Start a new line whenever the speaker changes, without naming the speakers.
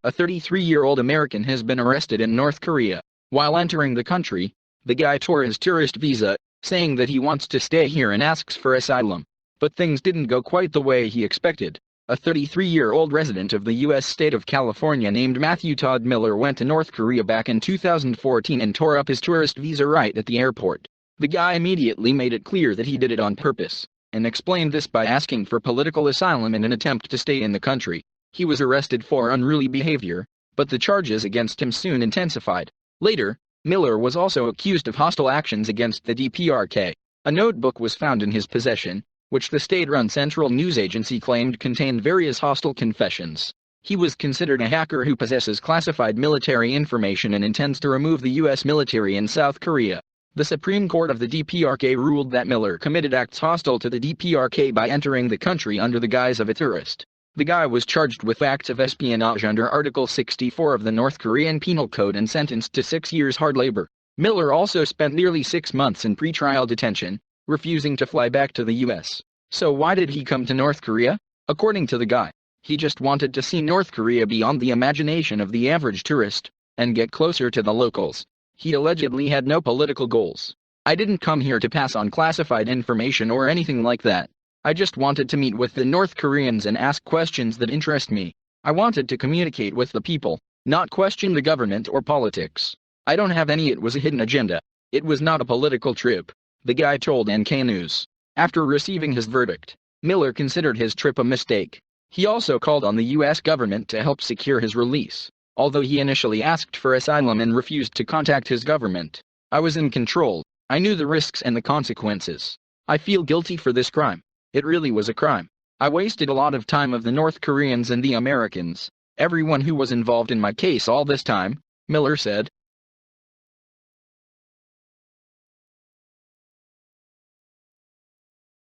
A 33-year-old American has been arrested in North Korea. While entering the country, the guy tore his tourist visa, saying that he wants to stay here and asks for asylum. But things didn't go quite the way he expected. A 33-year-old resident of the U.S. state of California named Matthew Todd Miller went to North Korea back in 2014 and tore up his tourist visa right at the airport. The guy immediately made it clear that he did it on purpose, and explained this by asking for political asylum in an attempt to stay in the country. He was arrested for unruly behavior, but the charges against him soon intensified. Later, Miller was also accused of hostile actions against the DPRK. A notebook was found in his possession, which the state-run Central News Agency claimed contained various hostile confessions. He was considered a hacker who possesses classified military information and intends to remove the U.S. military in South Korea. The Supreme Court of the DPRK ruled that Miller committed acts hostile to the DPRK by entering the country under the guise of a tourist. The guy was charged with acts of espionage under Article 64 of the North Korean Penal Code and sentenced to 6 years hard labor. Miller also spent nearly 6 months in pretrial detention, refusing to fly back to the U.S. So why did he come to North Korea? According to the guy, he just wanted to see North Korea beyond the imagination of the average tourist, and get closer to the locals. He allegedly had no political goals. "I didn't come here to pass on classified information or anything like that. I just wanted to meet with the North Koreans and ask questions that interest me. I wanted to communicate with the people, not question the government or politics. I don't have any. It was a hidden agenda. It was not a political trip," the guy told NK News. After receiving his verdict, Miller considered his trip a mistake. He also called on the U.S. government to help secure his release, although he initially asked for asylum and refused to contact his government. "I was in control. I knew the risks and the consequences. I feel guilty for this crime. It really was a crime. I wasted a lot of time of the North Koreans and the Americans, everyone who was involved in my case all this time," Miller said.